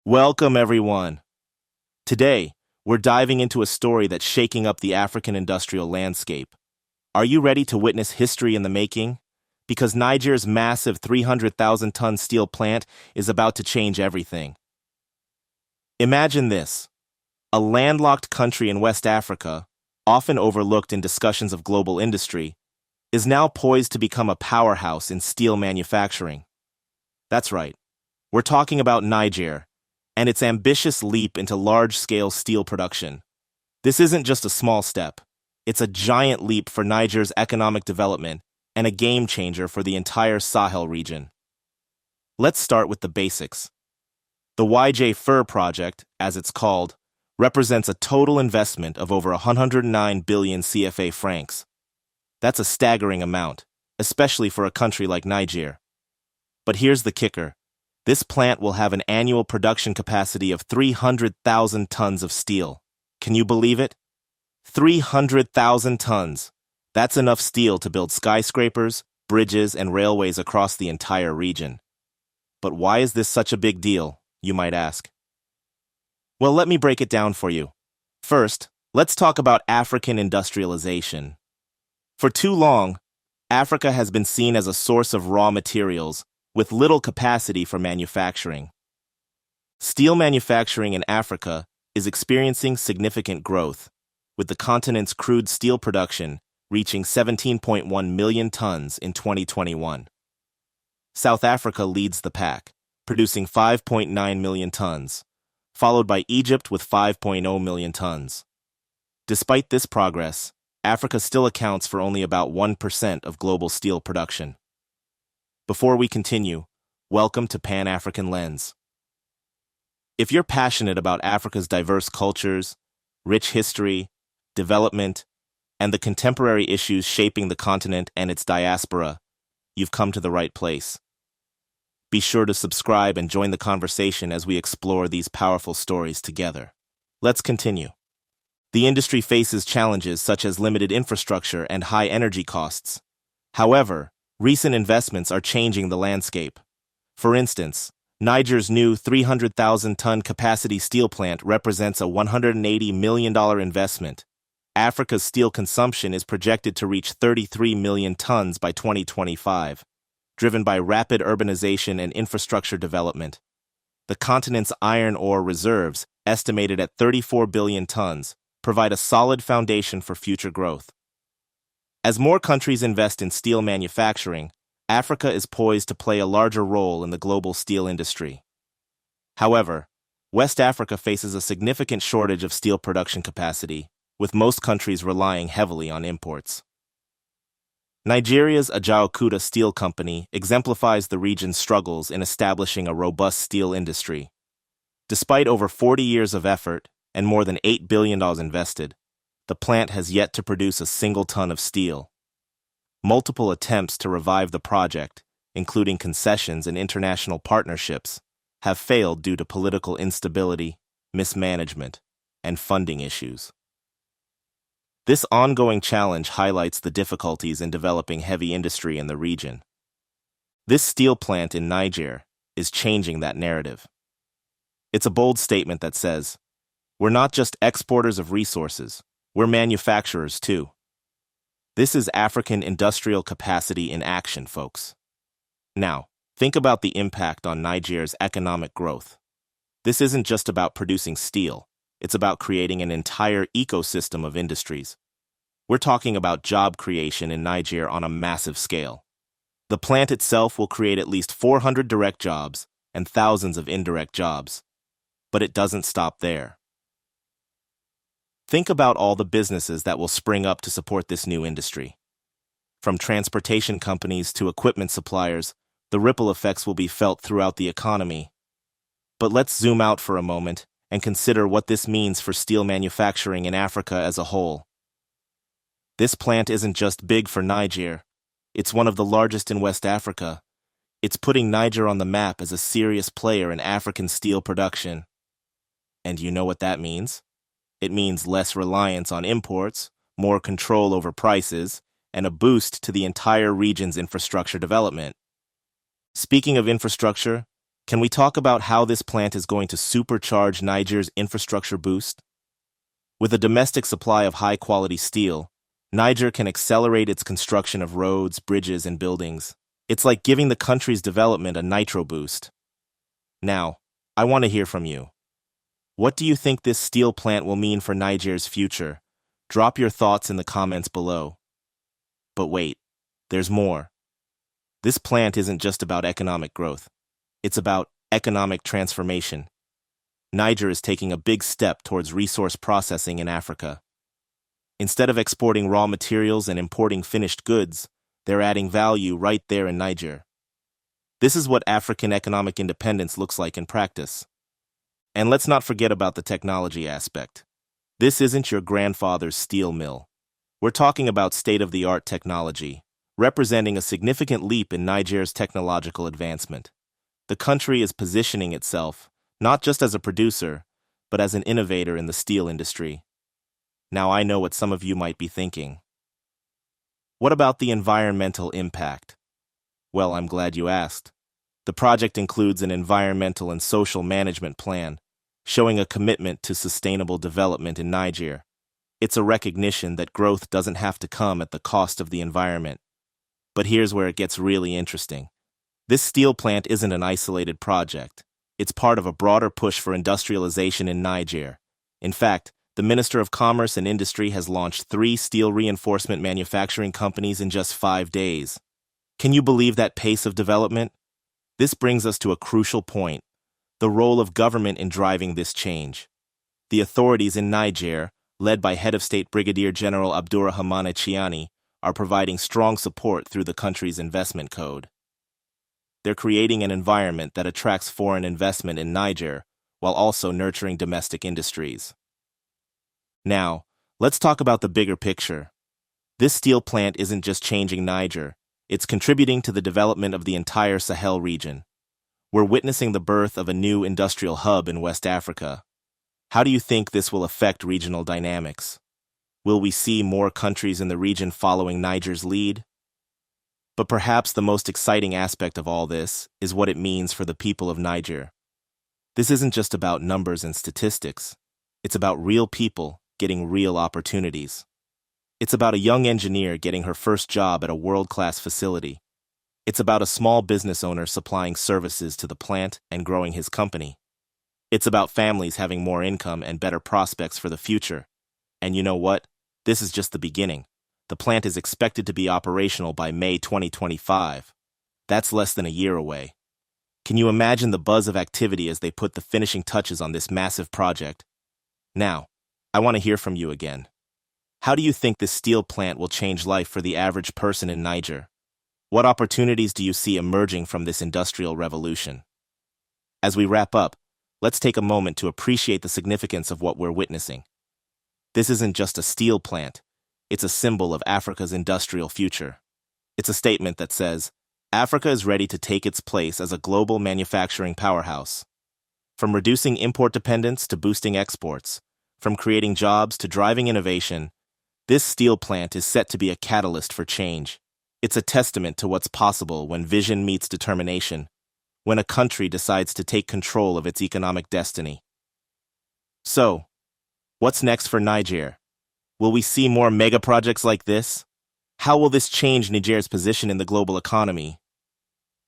Welcome, everyone. Today, we're diving into a story that's shaking up the African industrial landscape. Are you ready to witness history in the making? Because Niger's massive 300,000-ton steel plant is about to change everything. Imagine this: a landlocked country in West Africa, often overlooked in discussions of global industry, is now poised to become a powerhouse in steel manufacturing. That's right. We're talking about Niger and its ambitious leap into large-scale steel production. This isn't just a small step. It's a giant leap for Niger's economic development and a game-changer for the entire Sahel region. Let's start with the basics. The YJ-FIR project, as it's called, represents a total investment of over 109 billion CFA francs. That's a staggering amount, especially for a country like Niger. But here's the kicker. This plant will have an annual production capacity of 300,000 tons of steel. Can you believe it? 300,000 tons. That's enough steel to build skyscrapers, bridges, and railways across the entire region. But why is this such a big deal, you might ask? Well, let me break it down for you. First, let's talk about African industrialization. For too long, Africa has been seen as a source of raw materials with little capacity for manufacturing. Steel manufacturing in Africa is experiencing significant growth, with the continent's crude steel production reaching 17.1 million tons in 2021. South Africa leads the pack, producing 5.9 million tons, followed by Egypt with 5.0 million tons. Despite this progress, Africa still accounts for only about 1% of global steel production. Before we continue, welcome to Pan-African Lens. If you're passionate about Africa's diverse cultures, rich history, development, and the contemporary issues shaping the continent and its diaspora, you've come to the right place. Be sure to subscribe and join the conversation as we explore these powerful stories together. Let's continue. The industry faces challenges such as limited infrastructure and high energy costs. However, recent investments are changing the landscape. For instance, Niger's new 300,000-ton capacity steel plant represents a $180 million investment. Africa's steel consumption is projected to reach 33 million tons by 2025, driven by rapid urbanization and infrastructure development. The continent's iron ore reserves, estimated at 34 billion tons, provide a solid foundation for future growth. As more countries invest in steel manufacturing, Africa is poised to play a larger role in the global steel industry. However, West Africa faces a significant shortage of steel production capacity, with most countries relying heavily on imports. Nigeria's Ajaokuta Steel Company exemplifies the region's struggles in establishing a robust steel industry. Despite over 40 years of effort and more than $8 billion invested, the plant has yet to produce a single ton of steel. Multiple attempts to revive the project, including concessions and international partnerships, have failed due to political instability, mismanagement, and funding issues. This ongoing challenge highlights the difficulties in developing heavy industry in the region. This steel plant in Niger is changing that narrative. It's a bold statement that says, "We're not just exporters of resources, we're manufacturers too." This is African industrial capacity in action, folks. Now, think about the impact on Niger's economic growth. This isn't just about producing steel. It's about creating an entire ecosystem of industries. We're talking about job creation in Niger on a massive scale. The plant itself will create at least 400 direct jobs and thousands of indirect jobs. But it doesn't stop there. Think about all the businesses that will spring up to support this new industry. From transportation companies to equipment suppliers, the ripple effects will be felt throughout the economy. But let's zoom out for a moment and consider what this means for steel manufacturing in Africa as a whole. This plant isn't just big for Niger. It's one of the largest in West Africa. It's putting Niger on the map as a serious player in African steel production. And you know what that means? It means less reliance on imports, more control over prices, and a boost to the entire region's infrastructure development. Speaking of infrastructure, Can we talk about how this plant is going to supercharge Niger's infrastructure boost? With a domestic supply of high-quality steel, Niger can accelerate its construction of roads, bridges, and buildings. It's like giving the country's development a nitro boost. Now, I want to hear from you. What do you think this steel plant will mean for Niger's future? Drop your thoughts in the comments below. But wait, there's more. This plant isn't just about economic growth. It's about economic transformation. Niger is taking a big step towards resource processing in Africa. Instead of exporting raw materials and importing finished goods, they're adding value right there in Niger. This is what African economic independence looks like in practice. And let's not forget about the technology aspect. This isn't your grandfather's steel mill. We're talking about state-of-the-art technology, representing a significant leap in Niger's technological advancement. The country is positioning itself not just as a producer, but as an innovator in the steel industry. Now I know what some of you might be thinking. What about the environmental impact? Well, I'm glad you asked. The project includes an environmental and social management plan, showing a commitment to sustainable development in Niger. It's a recognition that growth doesn't have to come at the cost of the environment. But here's where it gets really interesting. This steel plant isn't an isolated project. It's part of a broader push for industrialization in Niger. In fact, the Minister of Commerce and Industry has launched 3 steel reinforcement manufacturing companies in just 5 days. Can you believe that pace of development? This brings us to a crucial point: the role of government in driving this change. The authorities in Niger, led by Head of State Brigadier General Abdurrahmane Chiani, are providing strong support through the country's investment code. They're creating an environment that attracts foreign investment in Niger, while also nurturing domestic industries. Now, let's talk about the bigger picture. This steel plant isn't just changing Niger, it's contributing to the development of the entire Sahel region. We're witnessing the birth of a new industrial hub in West Africa. How do you think this will affect regional dynamics? Will we see more countries in the region following Niger's lead? But perhaps the most exciting aspect of all this is what it means for the people of Niger. This isn't just about numbers and statistics. It's about real people getting real opportunities. It's about a young engineer getting her first job at a world-class facility. It's about a small business owner supplying services to the plant and growing his company. It's about families having more income and better prospects for the future. And you know what? This is just the beginning. The plant is expected to be operational by May 2025. That's less than a year away. Can you imagine the buzz of activity as they put the finishing touches on this massive project? Now, I want to hear from you again. How do you think this steel plant will change life for the average person in Niger? What opportunities do you see emerging from this industrial revolution? As we wrap up, let's take a moment to appreciate the significance of what we're witnessing. This isn't just a steel plant. It's a symbol of Africa's industrial future. It's a statement that says, Africa is ready to take its place as a global manufacturing powerhouse. From reducing import dependence to boosting exports, from creating jobs to driving innovation, this steel plant is set to be a catalyst for change. It's a testament to what's possible when vision meets determination, when a country decides to take control of its economic destiny. So, what's next for Niger? Will we see more mega projects like this? How will this change Niger's position in the global economy?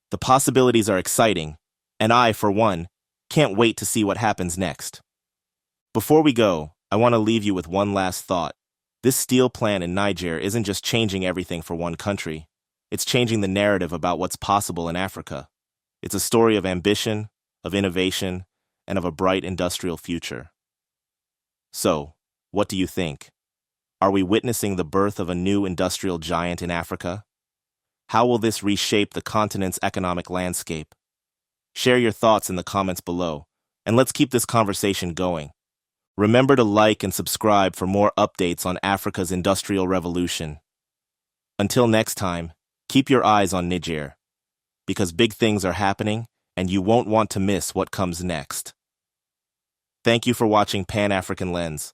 The possibilities are exciting, and I, for one, can't wait to see what happens next. Before we go, I want to leave you with one last thought. This steel plant in Niger isn't just changing everything for one country. It's changing the narrative about what's possible in Africa. It's a story of ambition, of innovation, and of a bright industrial future. So, what do you think? Are we witnessing the birth of a new industrial giant in Africa? How will this reshape the continent's economic landscape? Share your thoughts in the comments below, and let's keep this conversation going. Remember to like and subscribe for more updates on Africa's industrial revolution. Until next time, keep your eyes on Niger, because big things are happening, and you won't want to miss what comes next. Thank you for watching Pan-African Lens.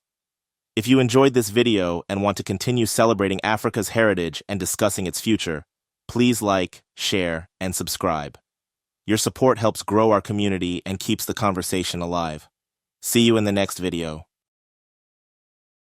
If you enjoyed this video and want to continue celebrating Africa's heritage and discussing its future, please like, share, and subscribe. Your support helps grow our community and keeps the conversation alive. See you in the next video.